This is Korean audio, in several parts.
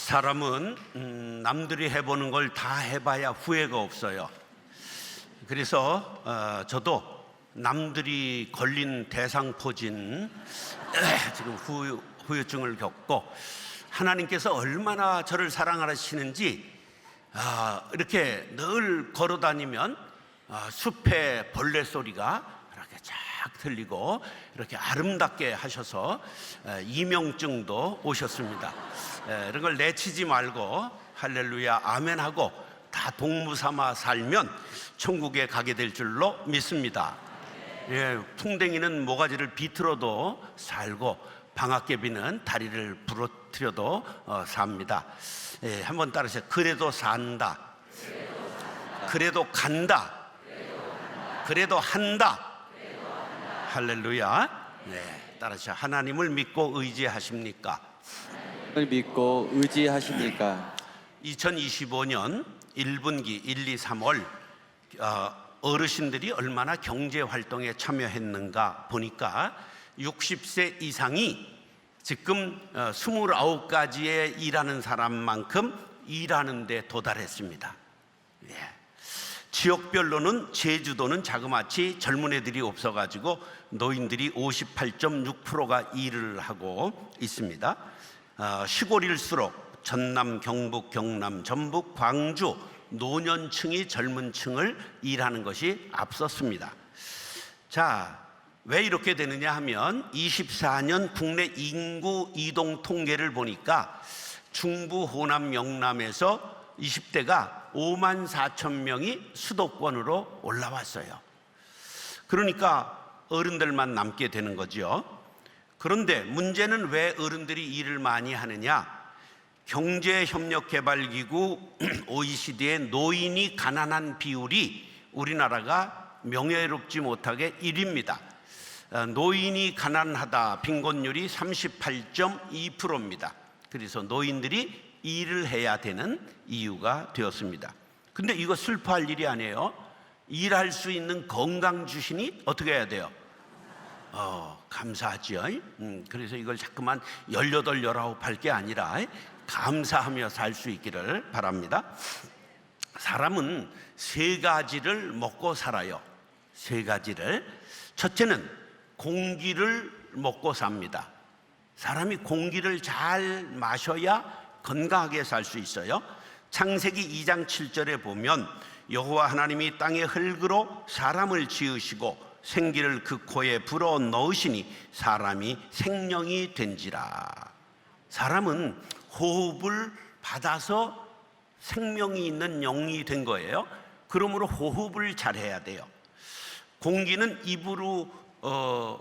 사람은 남들이 해보는 걸 다 해봐야 후회가 없어요. 그래서 저도 남들이 걸린 대상포진 지금 후유증을 겪고, 하나님께서 얼마나 저를 사랑하시는지 이렇게 늘 걸어다니면 숲의 벌레 소리가 이렇게 쫙 들리고 이렇게 아름답게 하셔서 이명증도 오셨습니다. 이런 걸 내치지 말고 할렐루야 아멘 하고 다 동무삼아 살면 천국에 가게 될 줄로 믿습니다. 풍뎅이는 모가지를 비틀어도 살고 방앗개비는 다리를 부러뜨려도 삽니다. 한번 따라하세요. 그래도 산다. 그래도 간다. 그래도 한다. 할렐루야. 따라하세요. 하나님을 믿고 의지하십니까? 하나님을 믿고 의지하십니까? 2025년 1분기 1, 2, 3월 어르신들이 얼마나 경제활동에 참여했는가 보니까 60세 이상이 지금 29가지에 일하는 사람만큼 일하는 데 도달했습니다. 지역별로는 제주도는 자그마치 젊은 애들이 없어가지고 노인들이 58.6%가 일을 하고 있습니다. 시골일수록 전남, 경북, 경남, 전북, 광주 노년층이 젊은 층을 일하는 것이 앞섰습니다. 자, 왜 이렇게 되느냐 하면 24년 국내 인구 이동 통계를 보니까 중부, 호남, 영남에서 20대가 5만 4천 명이 수도권으로 올라왔어요. 그러니까 어른들만 남게 되는 거죠. 그런데 문제는 왜 어른들이 일을 많이 하느냐? 경제협력개발기구 OECD의 노인이 가난한 비율이 우리나라가 명예롭지 못하게 1위입니다. 노인이 가난하다 빈곤율이 38.2%입니다. 그래서 노인들이 일을 해야 되는 이유가 되었습니다. 근데 이거 슬퍼할 일이 아니에요. 일할 수 있는 건강 주시니 어떻게 해야 돼요? 감사하지요. 그래서 이걸 자꾸만 18, 19 할 게 아니라 감사하며 살 수 있기를 바랍니다. 사람은 세 가지를 먹고 살아요. 세 가지를. 첫째는 공기를 먹고 삽니다. 사람이 공기를 잘 마셔야 건강하게 살 수 있어요. 창세기 2장 7절에 보면 여호와 하나님이 땅의 흙으로 사람을 지으시고 생기를 그 코에 불어 넣으시니 사람이 생명이 된지라. 사람은 호흡을 받아서 생명이 있는 영이 된 거예요. 그러므로 호흡을 잘해야 돼요. 공기는 입으로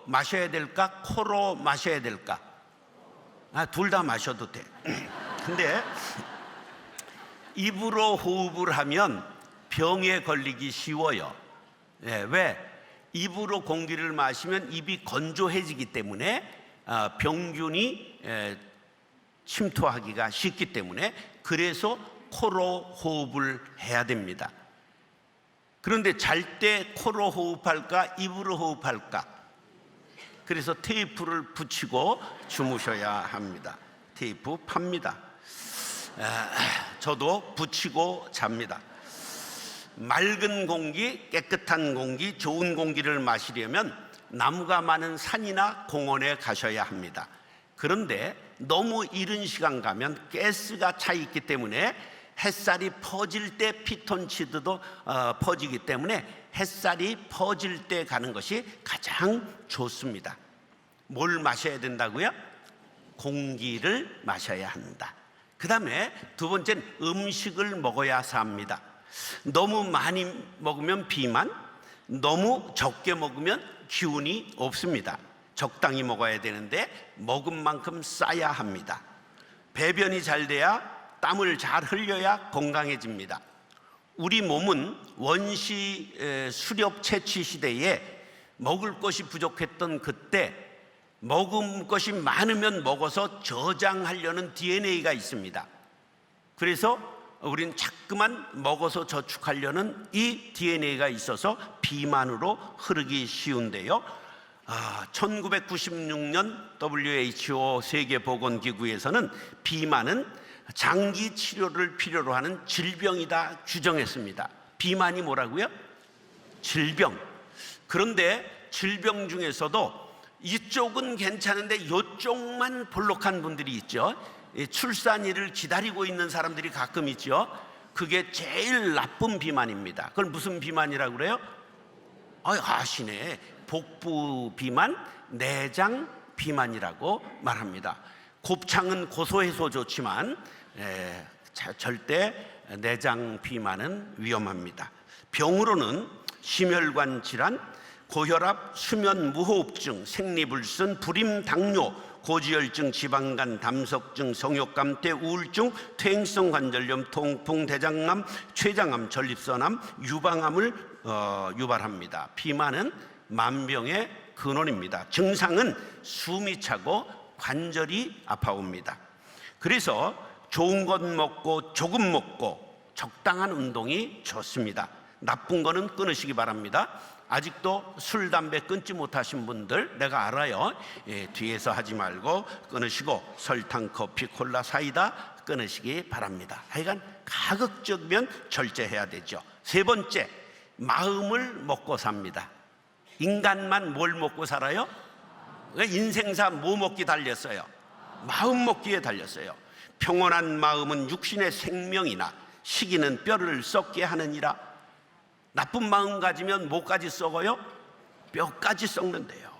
마셔야 될까? 코로 마셔야 될까? 둘 다 마셔도 돼. 근데 입으로 호흡을 하면 병에 걸리기 쉬워요. 왜? 입으로 공기를 마시면 입이 건조해지기 때문에 병균이 침투하기가 쉽기 때문에, 그래서 코로 호흡을 해야 됩니다. 그런데 잘 때 코로 호흡할까? 입으로 호흡할까? 그래서 테이프를 붙이고 주무셔야 합니다. 테이프 팝니다. 저도 붙이고 잡니다. 맑은 공기, 깨끗한 공기, 좋은 공기를 마시려면 나무가 많은 산이나 공원에 가셔야 합니다. 그런데 너무 이른 시간 가면 가스가 차 있기 때문에 햇살이 퍼질 때 피톤치드도 퍼지기 때문에 햇살이 퍼질 때 가는 것이 가장 좋습니다. 뭘 마셔야 된다고요? 공기를 마셔야 한다. 그 다음에 두 번째는 음식을 먹어야 삽니다. 너무 많이 먹으면 비만, 너무 적게 먹으면 기운이 없습니다. 적당히 먹어야 되는데 먹은 만큼 싸야 합니다. 배변이 잘 돼야, 땀을 잘 흘려야 건강해집니다. 우리 몸은 원시 수렵 채취 시대에 먹을 것이 부족했던 그때 먹을 것이 많으면 먹어서 저장하려는 DNA가 있습니다. 그래서 우린 자꾸만 먹어서 저축하려는 이 DNA가 있어서 비만으로 흐르기 쉬운데요. 1996년 WHO 세계보건기구에서는 비만은 장기 치료를 필요로 하는 질병이다 규정했습니다. 비만이 뭐라고요? 질병. 그런데 질병 중에서도 이쪽은 괜찮은데 이쪽만 볼록한 분들이 있죠. 출산일을 기다리고 있는 사람들이 가끔 있죠. 그게 제일 나쁜 비만입니다. 그걸 무슨 비만이라고 그래요? 아시네. 복부 비만, 내장 비만이라고 말합니다. 곱창은 고소해서 좋지만 절대 내장 비만은 위험합니다. 병으로는 심혈관 질환, 고혈압, 수면 무호흡증, 생리불순, 불임, 당뇨, 고지혈증, 지방간, 담석증, 성욕감퇴, 우울증, 퇴행성 관절염, 통풍, 대장암, 췌장암, 전립선암, 유방암을 유발합니다. 비만은 만병의 근원입니다. 증상은 숨이 차고 관절이 아파옵니다. 그래서 좋은 것 먹고 조금 먹고 적당한 운동이 좋습니다. 나쁜 거는 끊으시기 바랍니다. 아직도 술, 담배 끊지 못하신 분들 내가 알아요. 뒤에서 하지 말고 끊으시고 설탕, 커피, 콜라, 사이다 끊으시기 바랍니다. 하여간 가급적이면 절제해야 되죠. 세 번째, 마음을 먹고 삽니다. 인간만 뭘 먹고 살아요? 인생사 뭐 먹기 달렸어요? 마음 먹기에 달렸어요. 평온한 마음은 육신의 생명이나 시기는 뼈를 썩게 하느니라. 나쁜 마음 가지면 뭐까지 썩어요? 뼈까지 썩는데요.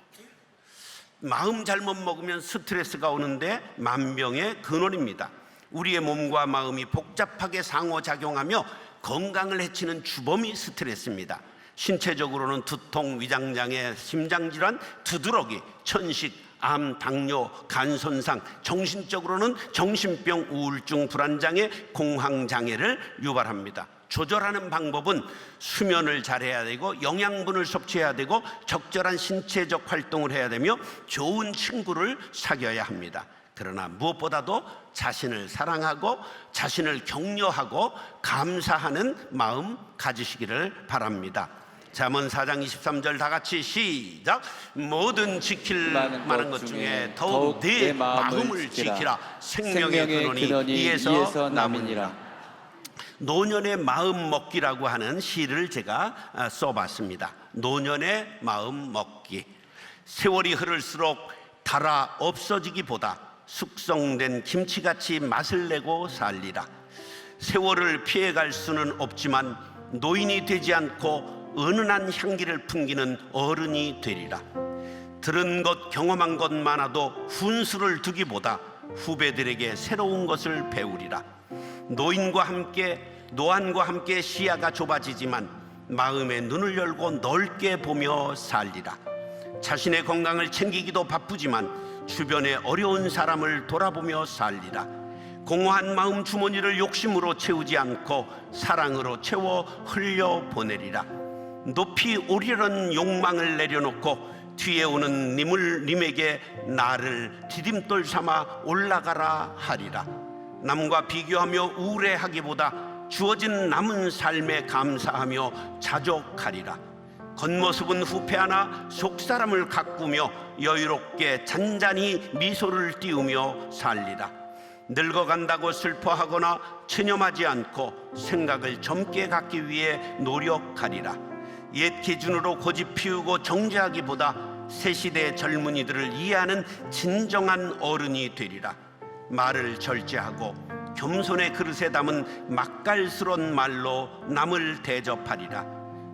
마음 잘못 먹으면 스트레스가 오는데 만병의 근원입니다. 우리의 몸과 마음이 복잡하게 상호작용하며 건강을 해치는 주범이 스트레스입니다. 신체적으로는 두통, 위장장애, 심장질환, 두드러기, 천식, 암, 당뇨, 간 손상, 정신적으로는 정신병, 우울증, 불안장애, 공황장애를 유발합니다. 조절하는 방법은 수면을 잘해야 되고 영양분을 섭취해야 되고 적절한 신체적 활동을 해야 되며 좋은 친구를 사귀어야 합니다. 그러나 무엇보다도 자신을 사랑하고 자신을 격려하고 감사하는 마음 가지시기를 바랍니다. 잠언 4장 23절 다 같이 시작. 뭐든 지킬 만한 것 중에 더욱 네 마음을 지키라. 생명의 근원이 이에서 남으니라. 노년의 마음 먹기라고 하는 시를 제가 써봤습니다. 노년의 마음 먹기. 세월이 흐를수록 달아 없어지기보다 숙성된 김치같이 맛을 내고 살리라. 세월을 피해갈 수는 없지만 노인이 되지 않고 은은한 향기를 풍기는 어른이 되리라. 들은 것 경험한 것 많아도 훈수를 두기보다 후배들에게 새로운 것을 배우리라. 노안과 함께 시야가 좁아지지만 마음의 눈을 열고 넓게 보며 살리라. 자신의 건강을 챙기기도 바쁘지만 주변의 어려운 사람을 돌아보며 살리라. 공허한 마음 주머니를 욕심으로 채우지 않고 사랑으로 채워 흘려보내리라. 높이 오르려는 욕망을 내려놓고 뒤에 오는 님에게 나를 디딤돌 삼아 올라가라 하리라. 남과 비교하며 우울해하기보다 주어진 남은 삶에 감사하며 자족하리라. 겉모습은 후패하나 속사람을 가꾸며 여유롭게 잔잔히 미소를 띄우며 살리라. 늙어간다고 슬퍼하거나 체념하지 않고 생각을 젊게 갖기 위해 노력하리라. 옛 기준으로 고집 피우고 정죄하기보다 새 시대의 젊은이들을 이해하는 진정한 어른이 되리라. 말을 절제하고 겸손의 그릇에 담은 맛깔스러운 말로 남을 대접하리라.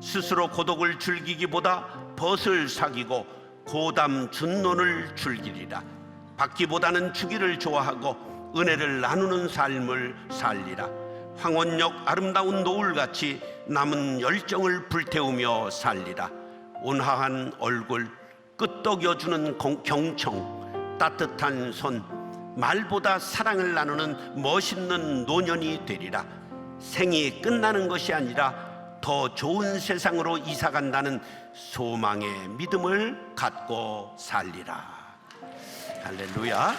스스로 고독을 즐기기보다 벗을 사귀고 고담 준론을 즐기리라. 받기보다는 주기를 좋아하고 은혜를 나누는 삶을 살리라. 황혼역 아름다운 노을같이 남은 열정을 불태우며 살리라. 온화한 얼굴, 끄떡여주는 경청, 따뜻한 손, 말보다 사랑을 나누는 멋있는 노년이 되리라. 생이 끝나는 것이 아니라 더 좋은 세상으로 이사간다는 소망의 믿음을 갖고 살리라. 할렐루야.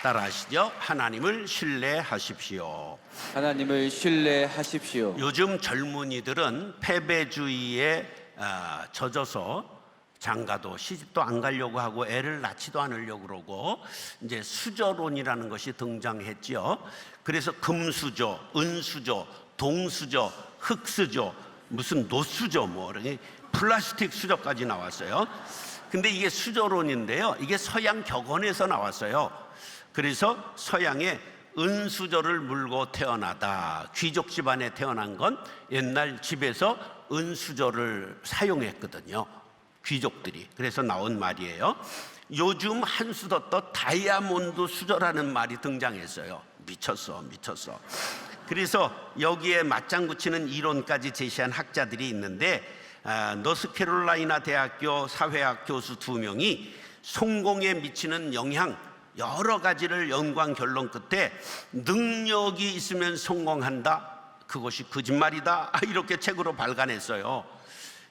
따라하시죠. 하나님을 신뢰하십시오. 하나님을 신뢰하십시오. 요즘 젊은이들은 패배주의에 젖어서 장가도 시집도 안 가려고 하고 애를 낳지도 않으려고 그러고 이제 수저론이라는 것이 등장했지요. 그래서 금수저, 은수저, 동수저, 흙수저, 무슨 노수저 뭐 이렇게 플라스틱 수저까지 나왔어요. 근데 이게 수저론인데요. 이게 서양 격언에서 나왔어요. 그래서 서양에 은수저를 물고 태어나다, 귀족 집안에 태어난 건 옛날 집에서 은수저를 사용했거든요, 귀족들이. 그래서 나온 말이에요. 요즘 한수더 떠 다이아몬드 수저라는 말이 등장했어요. 미쳤어. 그래서 여기에 맞장구 치는 이론까지 제시한 학자들이 있는데, 노스캐롤라이나 대학교 사회학 교수 2명이 성공에 미치는 영향 여러 가지를 연구한 결론 끝에 능력이 있으면 성공한다, 그것이 거짓말이다, 이렇게 책으로 발간했어요.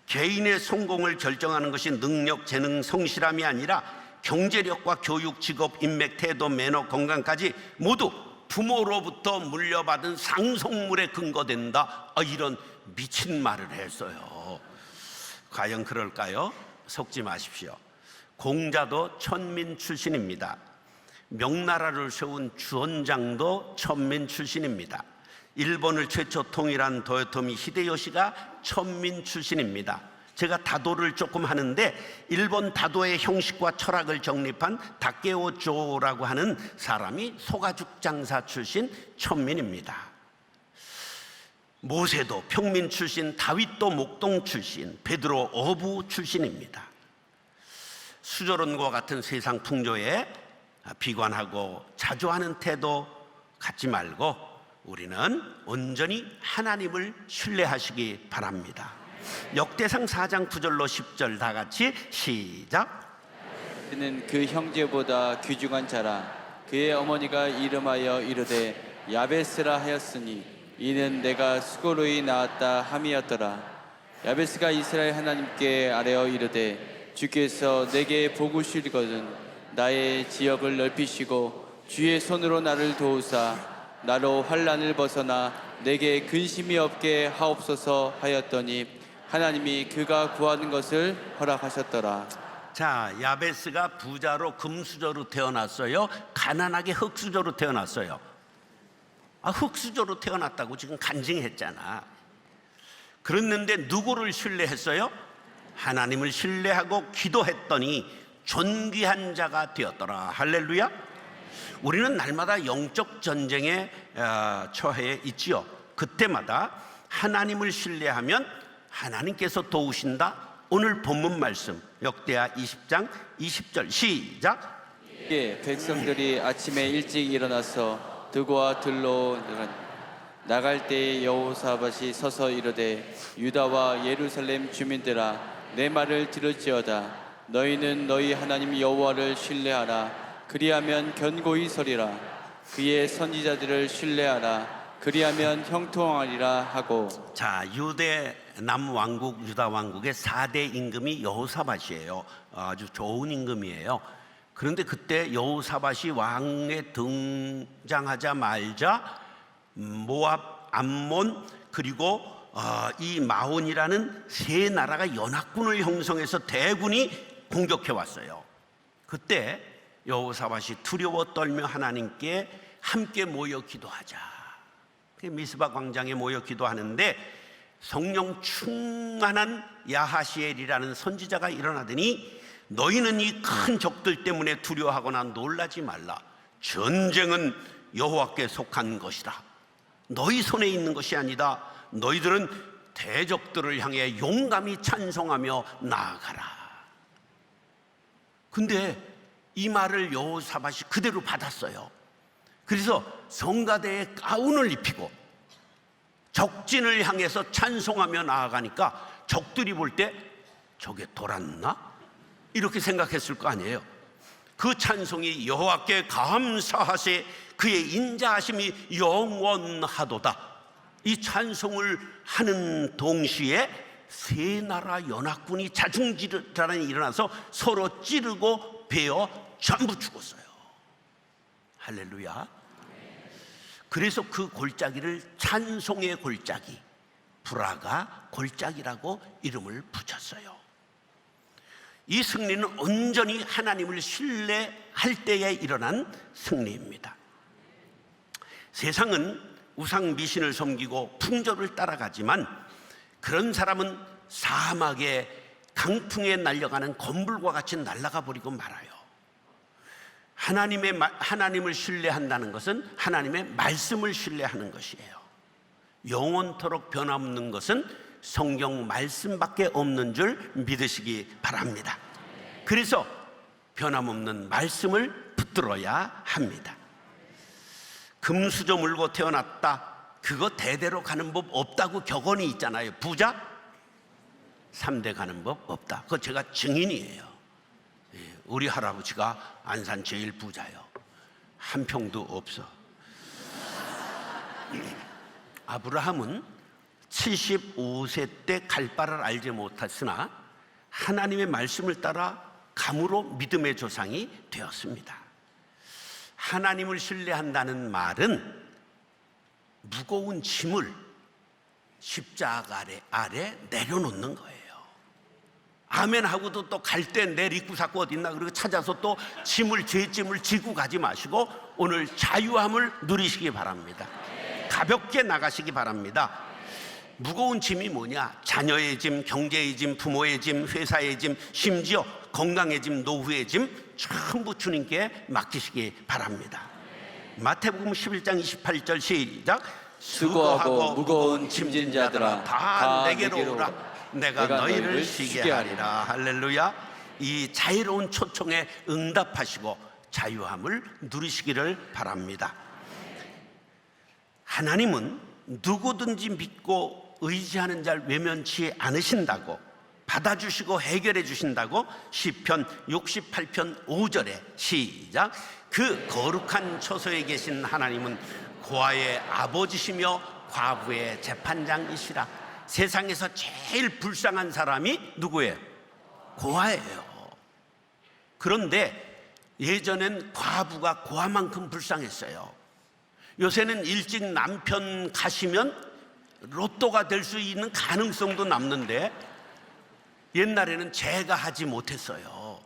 개인의 성공을 결정하는 것이 능력, 재능, 성실함이 아니라 경제력과 교육, 직업, 인맥, 태도, 매너, 건강까지 모두 부모로부터 물려받은 상속물에 근거된다, 이런 미친 말을 했어요. 과연 그럴까요? 속지 마십시오. 공자도 천민 출신입니다. 명나라를 세운 주원장도 천민 출신입니다. 일본을 최초 통일한 도요토미 히데요시가 천민 출신입니다. 제가 다도를 조금 하는데 일본 다도의 형식과 철학을 정립한 다케오 조라고 하는 사람이 소가죽 장사 출신 천민입니다. 모세도 평민 출신, 다윗도 목동 출신, 베드로 어부 출신입니다. 수저론과 같은 세상 풍조에 비관하고 자조하는 태도 갖지 말고 우리는 온전히 하나님을 신뢰하시기 바랍니다. 역대상 4장 9절로 10절 다 같이 시작. 그는 그 형제보다 귀중한 자라. 그의 어머니가 이름하여 이르되 야베스라 하였으니 이는 내가 수고로이 낳았다 함이었더라. 야베스가 이스라엘 하나님께 아뢰어 이르되 주께서 내게 복을 주시거든 나의 지역을 넓히시고 주의 손으로 나를 도우사 나로 환난을 벗어나 내게 근심이 없게 하옵소서 하였더니 하나님이 그가 구하는 것을 허락하셨더라. 자, 야베스가 부자로 금수저로 태어났어요? 가난하게 흙수저로 태어났어요? 흙수저로 태어났다고 지금 간증했잖아. 그랬는데 누구를 신뢰했어요? 하나님을 신뢰하고 기도했더니 존귀한 자가 되었더라. 할렐루야. 우리는 날마다 영적 전쟁에 처해 있지요. 그때마다 하나님을 신뢰하면 하나님께서 도우신다. 오늘 본문 말씀 역대하 20장 20절 시작. 예, 백성들이 아침에 일찍 일어나서 드고와 들로 나갈 때에 여호사밧이 서서 이르되 유다와 예루살렘 주민들아 내 말을 들을지어다. 너희는 너희 하나님 여호와를 신뢰하라. 그리하면 견고히 서리라. 그의 선지자들을 신뢰하라. 그리하면 형통하리라 하고. 자, 유대 남왕국 유다 왕국의 4대 임금이 여호사밧이에요. 아주 좋은 임금이에요. 그런데 그때 여호사밧이 왕에 등장하자마자 모압, 암몬 그리고 이 마온이라는 세 나라가 연합군을 형성해서 대군이 공격해 왔어요. 그때 여호사밧이 두려워 떨며 하나님께 함께 모여 기도하자. 미스바 광장에 모여 기도하는데 성령 충만한 야하시엘이라는 선지자가 일어나더니 너희는 이 큰 적들 때문에 두려워하거나 놀라지 말라. 전쟁은 여호와께 속한 것이다. 너희 손에 있는 것이 아니다. 너희들은 대적들을 향해 용감히 찬송하며 나아가라. 근데 이 말을 여호사밧이 그대로 받았어요. 그래서 성가대에 가운을 입히고 적진을 향해서 찬송하며 나아가니까 적들이 볼 때 저게 돌았나? 이렇게 생각했을 거 아니에요. 그 찬송이 여호와께 감사하세 그의 인자하심이 영원하도다. 이 찬송을 하는 동시에 세 나라 연합군이 자중질환이 일어나서 서로 찌르고 베어 전부 죽었어요. 할렐루야. 그래서 그 골짜기를 찬송의 골짜기, 브라가 골짜기라고 이름을 붙였어요. 이 승리는 온전히 하나님을 신뢰할 때에 일어난 승리입니다. 세상은 우상 미신을 섬기고 풍조를 따라가지만 그런 사람은 사막에 강풍에 날려가는 건불과 같이 날아가 버리고 말아요. 하나님을 신뢰한다는 것은 하나님의 말씀을 신뢰하는 것이에요. 영원토록 변함없는 것은 성경 말씀밖에 없는 줄 믿으시기 바랍니다. 그래서 변함없는 말씀을 붙들어야 합니다. 금수저 물고 태어났다, 그거 대대로 가는 법 없다고 격언이 있잖아요. 부자 3대 가는 법 없다. 그거 제가 증인이에요. 우리 할아버지가 안산 제일 부자요. 한 평도 없어. 아브라함은 75세 때 갈 바를 알지 못했으나 하나님의 말씀을 따라 감으로 믿음의 조상이 되었습니다. 하나님을 신뢰한다는 말은 무거운 짐을 십자가 아래 내려놓는 거예요. 아멘 하고도 또 갈 때 내 리쿠사코 어딨나 그리고 찾아서 또 죄짐을 지고 가지 마시고 오늘 자유함을 누리시기 바랍니다. 가볍게 나가시기 바랍니다. 무거운 짐이 뭐냐? 자녀의 짐, 경제의 짐, 부모의 짐, 회사의 짐, 심지어 건강의 짐, 노후의 짐 전부 주님께 맡기시기 바랍니다. 마태복음 11장 28절 시작. 수고하고 무거운 짐진 자들아 다 내게로 오라. 내가 너희를 쉬게 하리라. 할렐루야. 이 자유로운 초청에 응답하시고 자유함을 누리시기를 바랍니다. 하나님은 누구든지 믿고 의지하는 자를 외면치 않으신다고, 받아주시고 해결해 주신다고 시편 68편 5절에 시작. 그 거룩한 처소에 계신 하나님은 고아의 아버지시며 과부의 재판장이시라. 세상에서 제일 불쌍한 사람이 누구예요? 고아예요. 그런데 예전엔 과부가 고아만큼 불쌍했어요. 요새는 일찍 남편 가시면 로또가 될 수 있는 가능성도 남는데 옛날에는 제가 하지 못했어요.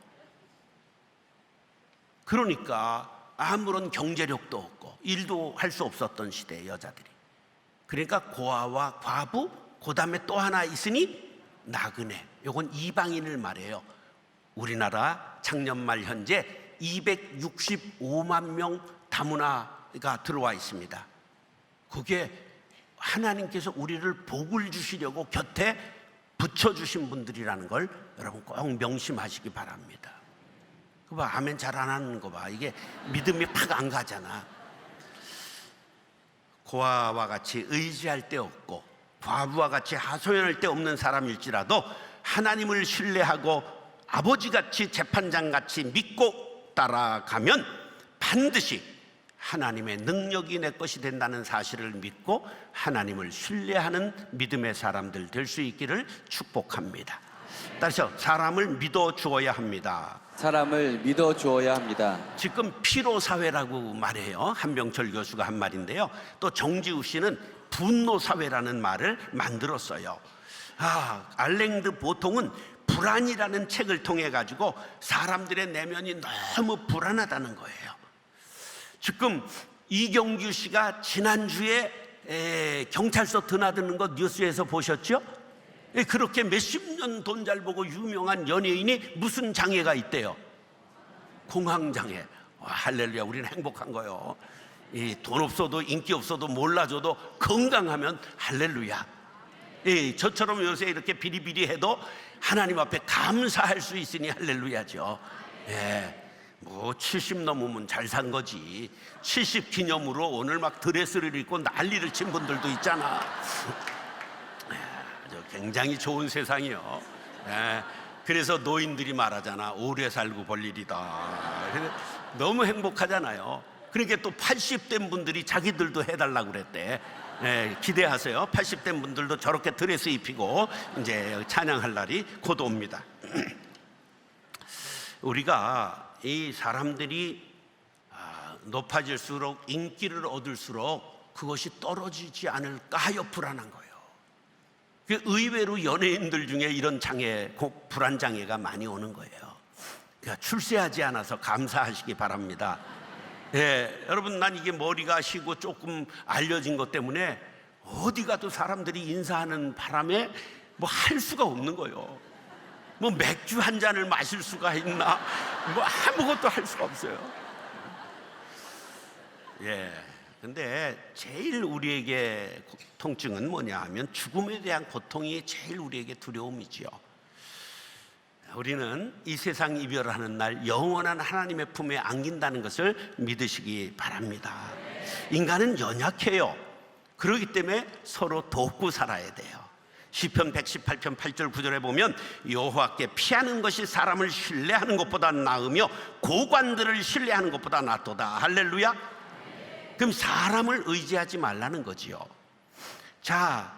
그러니까 아무런 경제력도 없고 일도 할 수 없었던 시대에 여자들이. 그러니까 고아와 과부, 그 다음에 또 하나 있으니 나그네. 요건 이방인을 말해요. 우리나라 작년 말 현재 265만 명 다문화가 들어와 있습니다. 그게 하나님께서 우리를 복을 주시려고 곁에 붙여주신 분들이라는 걸 여러분 꼭 명심하시기 바랍니다. 그 봐, 아멘 잘 안 하는 거 봐. 이게 믿음이 팍 안 가잖아. 고아와 같이 의지할 데 없고 과부와 같이 하소연할 데 없는 사람일지라도 하나님을 신뢰하고 아버지같이 재판장같이 믿고 따라가면 반드시 하나님의 능력이 내 것이 된다는 사실을 믿고 하나님을 신뢰하는 믿음의 사람들 될 수 있기를 축복합니다. 따라서 사람을 믿어 주어야 합니다. 사람을 믿어 주어야 합니다. 지금 피로사회라고 말해요. 한병철 교수가 한 말인데요. 또 정지우 씨는 분노사회라는 말을 만들었어요. 알랭드 보통은 불안이라는 책을 통해 가지고 사람들의 내면이 너무 불안하다는 거예요. 지금 이경규 씨가 지난주에 경찰서 드나드는 거 뉴스에서 보셨죠? 그렇게 몇십 년 돈 잘 보고 유명한 연예인이 무슨 장애가 있대요? 공황장애. 할렐루야, 우리는 행복한 거요. 돈 없어도 인기 없어도 몰라줘도 건강하면 할렐루야. 저처럼 요새 이렇게 비리비리해도 하나님 앞에 감사할 수 있으니 할렐루야죠. 70 넘으면 잘 산 거지. 70 기념으로 오늘 막 드레스를 입고 난리를 친 분들도 있잖아. 굉장히 좋은 세상이요. 그래서 노인들이 말하잖아. 오래 살고 볼 일이다. 너무 행복하잖아요. 그러니까 또 80된 분들이 자기들도 해달라고 그랬대. 기대하세요. 80된 분들도 저렇게 드레스 입히고 이제 찬양할 날이 곧 옵니다. 우리가 이 사람들이 높아질수록 인기를 얻을수록 그것이 떨어지지 않을까 하여 불안한 거예요. 의외로 연예인들 중에 이런 불안 장애가 많이 오는 거예요. 그러니까 출세하지 않아서 감사하시기 바랍니다. 예, 여러분, 난 이게 머리가 시고 조금 알려진 것 때문에 어디 가도 사람들이 인사하는 바람에 뭐 할 수가 없는 거예요. 뭐 맥주 한 잔을 마실 수가 있나? 뭐 아무것도 할 수가 없어요. 예. 근데 제일 우리에게 통증은 뭐냐 하면 죽음에 대한 고통이 제일 우리에게 두려움이지요. 우리는 이 세상 이별하는 날 영원한 하나님의 품에 안긴다는 것을 믿으시기 바랍니다. 인간은 연약해요. 그렇기 때문에 서로 돕고 살아야 돼요. 시편 118편 8절 9절에 보면 여호와께 피하는 것이 사람을 신뢰하는 것보다 나으며 고관들을 신뢰하는 것보다 낫도다. 할렐루야. 그럼 사람을 의지하지 말라는 거지요. 자,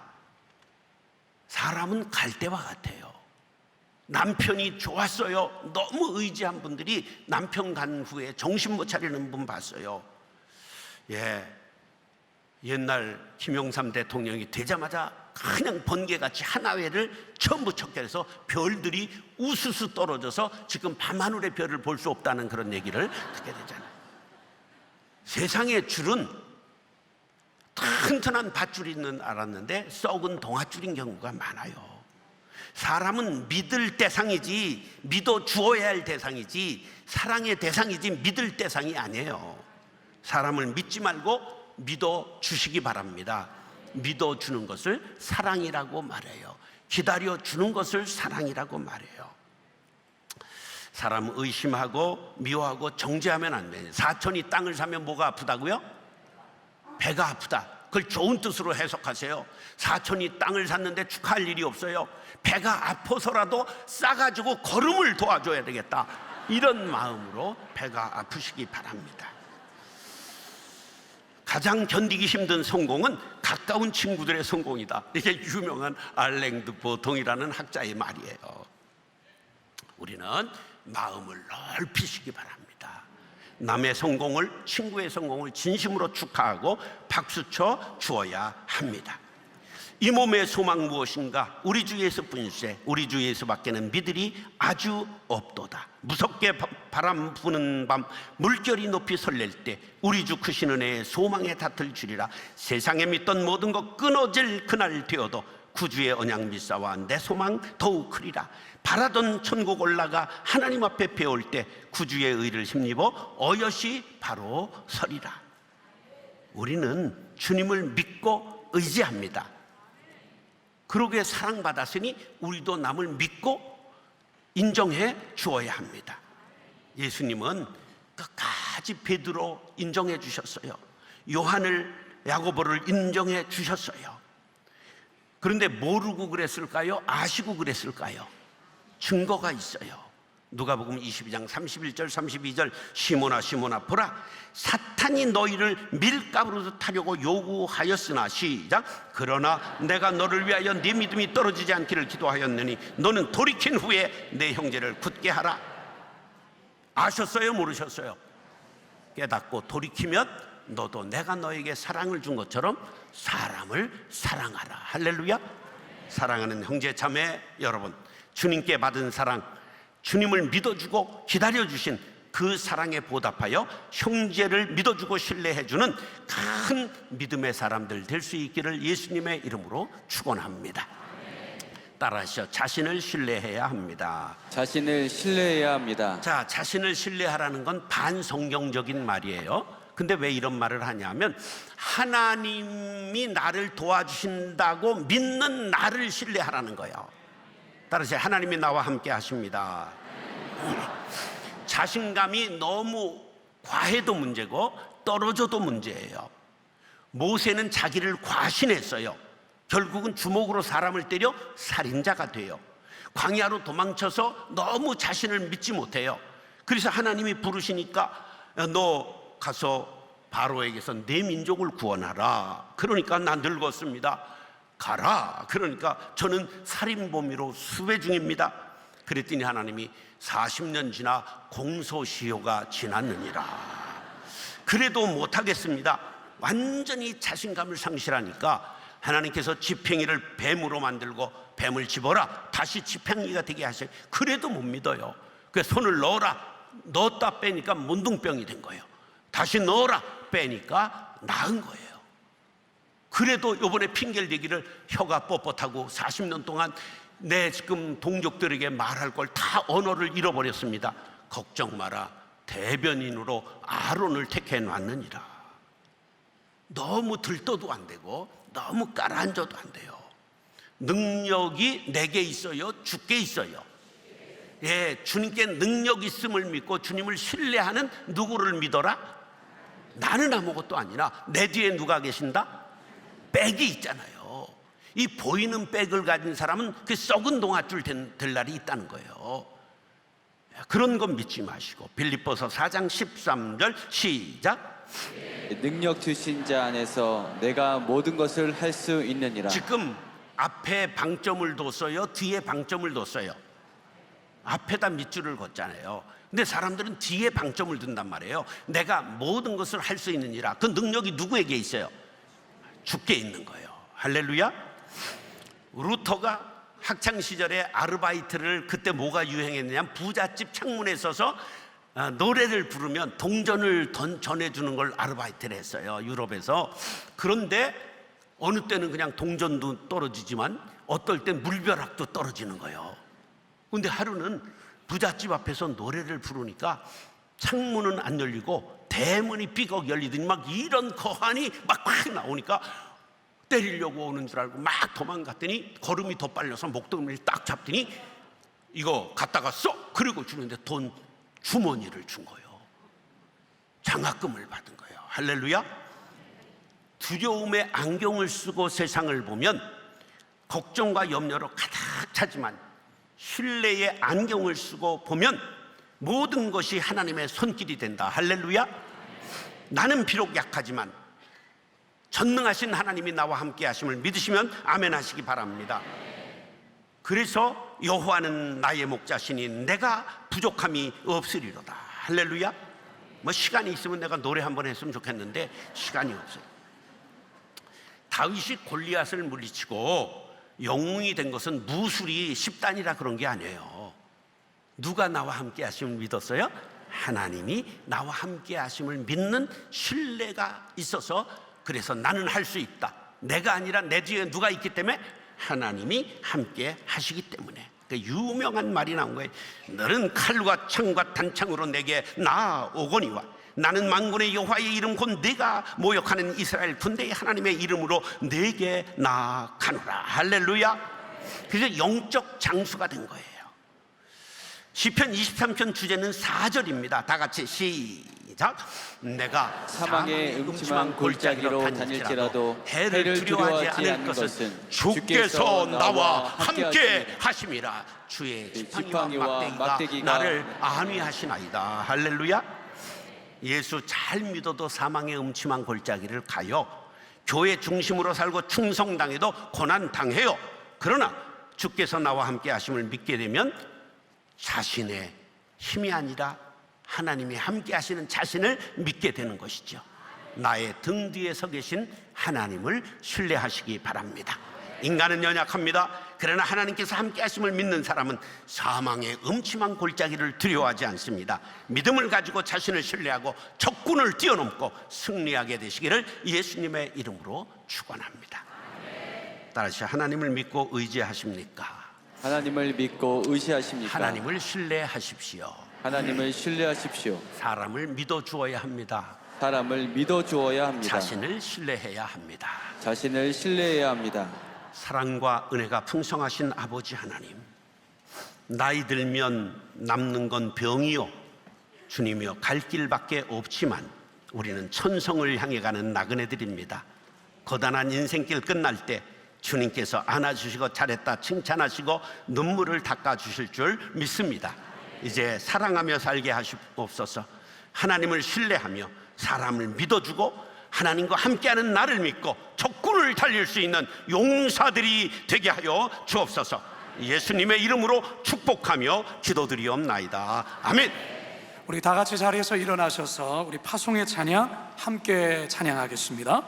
사람은 갈대와 같아요. 남편이 좋았어요. 너무 의지한 분들이 남편 간 후에 정신 못 차리는 분 봤어요. 예, 옛날 김영삼 대통령이 되자마자 그냥 번개같이 하나회를 전부 척결해서 별들이 우수수 떨어져서 지금 밤하늘의 별을 볼 수 없다는 그런 얘기를 듣게 되잖아요. 세상의 줄은 튼튼한 밧줄이 있는 알았는데 썩은 동아줄인 경우가 많아요. 사람은 믿을 대상이지, 믿어 주어야 할 대상이지, 사랑의 대상이지 믿을 대상이 아니에요. 사람을 믿지 말고 믿어 주시기 바랍니다. 믿어 주는 것을 사랑이라고 말해요. 기다려 주는 것을 사랑이라고 말해요. 사람 의심하고 미워하고 정죄하면 안 돼요. 사촌이 땅을 사면 뭐가 아프다고요? 배가 아프다. 그걸 좋은 뜻으로 해석하세요. 사촌이 땅을 샀는데 축하할 일이 없어요. 배가 아파서라도 싸가지고 걸음을 도와줘야 되겠다. 이런 마음으로 배가 아프시기 바랍니다. 가장 견디기 힘든 성공은 가까운 친구들의 성공이다. 이게 유명한 알랭드 보통이라는 학자의 말이에요. 우리는 마음을 넓히시기 바랍니다. 남의 성공을, 친구의 성공을 진심으로 축하하고 박수쳐 주어야 합니다. 이 몸의 소망 무엇인가? 우리 주 예수뿐이세. 우리 주 예수밖에는 믿으리 아주 없도다. 무섭게 바람 부는 밤 물결이 높이 설렐 때 우리 주 크신 은혜의 소망에 닿을 주리라. 세상에 믿던 모든 것 끊어질 그날 되어도 구주의 언약 믿사와 내 소망 더욱 크리라. 바라던 천국 올라가 하나님 앞에 배울 때 구주의 의를 힘입어 어여시 바로 서리라. 우리는 주님을 믿고 의지합니다. 그러기에 사랑받았으니 우리도 남을 믿고 인정해 주어야 합니다. 예수님은 끝까지 베드로 인정해 주셨어요. 요한을, 야고보를 인정해 주셨어요. 그런데 모르고 그랬을까요? 아시고 그랬을까요? 증거가 있어요. 누가복음 22장 31절 32절 시몬아 시몬아 보라 사탄이 너희를 밀가루로 타려고 요구하였으나 시작 그러나 내가 너를 위하여 네 믿음이 떨어지지 않기를 기도하였느니 너는 돌이킨 후에 내 형제를 굳게 하라. 아셨어요? 모르셨어요? 깨닫고 돌이키면 너도 내가 너에게 사랑을 준 것처럼 사람을 사랑하라. 할렐루야. 사랑하는 형제 자매 여러분, 주님께 받은 사랑, 주님을 믿어주고 기다려주신 그 사랑에 보답하여 형제를 믿어주고 신뢰해주는 큰 믿음의 사람들 될 수 있기를 예수님의 이름으로 축원합니다. 따라하시죠. 자신을 신뢰해야 합니다. 자신을 신뢰해야 합니다. 자, 자신을 신뢰하라는 건 반성경적인 말이에요. 근데 왜 이런 말을 하냐면 하나님이 나를 도와주신다고 믿는 나를 신뢰하라는 거예요. 따라서 하나님이 나와 함께 하십니다. 자신감이 너무 과해도 문제고 떨어져도 문제예요. 모세는 자기를 과신했어요. 결국은 주먹으로 사람을 때려 살인자가 돼요. 광야로 도망쳐서 너무 자신을 믿지 못해요. 그래서 하나님이 부르시니까 너 가서 바로에게서 내 민족을 구원하라. 그러니까 난 늙었습니다. 가라. 그러니까 저는 살인범위로 수배 중입니다. 그랬더니 하나님이 40년 지나 공소시효가 지났느니라. 그래도 못하겠습니다. 완전히 자신감을 상실하니까 하나님께서 지팽이를 뱀으로 만들고 뱀을 집어라 다시 지팽이가 되게 하셔요. 그래도 못 믿어요. 그래서 손을 넣었다 빼니까 문둥병이 된 거예요. 다시 넣어라 빼니까 나은 거예요. 그래도 이번에 핑계를 대기를 혀가 뻣뻣하고 40년 동안 내 지금 동족들에게 말할 걸 다 언어를 잃어버렸습니다. 걱정 마라, 대변인으로 아론을 택해 놨느니라. 너무 들떠도 안 되고 너무 깔아앉아도 안 돼요. 능력이 내게 있어요, 주께 있어요. 예, 주님께 능력 있음을 믿고 주님을 신뢰하는 누구를 믿어라? 나는 아무것도 아니라 내 뒤에 누가 계신다? 백이 있잖아요. 이 보이는 백을 가진 사람은 그 썩은 동아줄 될 날이 있다는 거예요. 그런 건 믿지 마시고 빌립보서 4장 13절 시작. 능력 주신 자 안에서 내가 모든 것을 할 수 있느니라. 지금 앞에 방점을 뒀어요, 뒤에 방점을 뒀어요? 앞에다 밑줄을 걷잖아요. 근데 사람들은 뒤에 방점을 둔단 말이에요. 내가 모든 것을 할 수 있느니라. 그 능력이 누구에게 있어요? 주께 있는 거예요. 할렐루야. 루터가 학창시절에 아르바이트를, 그때 뭐가 유행했느냐, 부잣집 창문에 서서 노래를 부르면 동전을 전해주는 걸 아르바이트를 했어요, 유럽에서. 그런데 어느 때는 그냥 동전도 떨어지지만 어떨 땐 물벼락도 떨어지는 거예요. 근데 하루는 부잣집 앞에서 노래를 부르니까 창문은 안 열리고 대문이 삐걱 열리더니 막 이런 거한이 막 나오니까 때리려고 오는 줄 알고 막 도망갔더니 걸음이 더 빨려서 목덜미를 딱 잡더니 이거 갖다가 써! 그리고 주는데 돈 주머니를 준 거예요. 장학금을 받은 거예요. 할렐루야. 두려움의 안경을 쓰고 세상을 보면 걱정과 염려로 가득 차지만 신뢰의 안경을 쓰고 보면 모든 것이 하나님의 손길이 된다. 할렐루야. 나는 비록 약하지만 전능하신 하나님이 나와 함께 하심을 믿으시면 아멘 하시기 바랍니다. 그래서 여호와는 나의 목자시니 내가 부족함이 없으리로다. 할렐루야. 뭐 시간이 있으면 내가 노래 한번 했으면 좋겠는데 시간이 없어요. 다윗이 골리앗을 물리치고 영웅이 된 것은 무술이 10단이라 그런 게 아니에요. 누가 나와 함께 하심을 믿었어요? 하나님이 나와 함께 하심을 믿는 신뢰가 있어서, 그래서 나는 할 수 있다. 내가 아니라 내 뒤에 누가 있기 때문에? 하나님이 함께 하시기 때문에. 그 유명한 말이 나온 거예요. 너는 칼과 창과 단창으로 내게 나아오거니와 나는 만군의 여호와의 이름 곧 네가 모욕하는 이스라엘 군대의 하나님의 이름으로 내게 나아가노라. 할렐루야. 그래서 영적 장수가 된 거예요. 시편 23편 주제는 4절입니다. 다 같이 시작. 내가 사망의 음침한 골짜기로 다닐지라도 해를 두려워하지 않을 것은 주께서 나와 함께 하심이라. 주의 지팡이와 막대기가 나를 안위하시나이다. 할렐루야. 예수 잘 믿어도 사망의 음침한 골짜기를 가요. 교회 중심으로 살고 충성당해도 고난당해요. 그러나 주께서 나와 함께 하심을 믿게 되면 자신의 힘이 아니라 하나님이 함께 하시는 자신을 믿게 되는 것이죠. 나의 등 뒤에 서 계신 하나님을 신뢰하시기 바랍니다. 인간은 연약합니다. 그러나 하나님께서 함께 하심을 믿는 사람은 사망의 음침한 골짜기를 두려워하지 않습니다. 믿음을 가지고 자신을 신뢰하고 적군을 뛰어넘고 승리하게 되시기를 예수님의 이름으로 축원합니다. 따라서 하나님을 믿고 의지하십니까? 하나님을 믿고 의지하십니까? 하나님을 신뢰하십시오. 하나님을 신뢰하십시오. 사람을 믿어 주어야 합니다. 사람을 믿어 주어야 합니다. 자신을 신뢰해야 합니다. 자신을 신뢰해야 합니다. 사랑과 은혜가 풍성하신 아버지 하나님, 나이 들면 남는 건 병이요 주님이여 갈 길밖에 없지만 우리는 천성을 향해 가는 나그네들입니다. 고단한 인생길 끝날 때 주님께서 안아주시고 잘했다 칭찬하시고 눈물을 닦아주실 줄 믿습니다. 이제 사랑하며 살게 하시옵소서. 하나님을 신뢰하며 사람을 믿어주고 하나님과 함께하는 나를 믿고 적군을 달릴 수 있는 용사들이 되게 하여 주옵소서. 예수님의 이름으로 축복하며 기도드리옵나이다. 아멘. 우리 다 같이 자리에서 일어나셔서 우리 파송의 찬양 함께 찬양하겠습니다.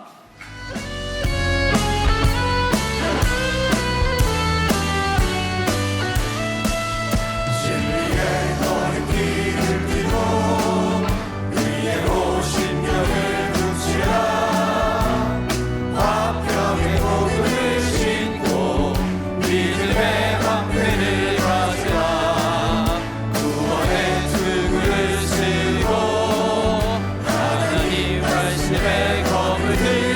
그의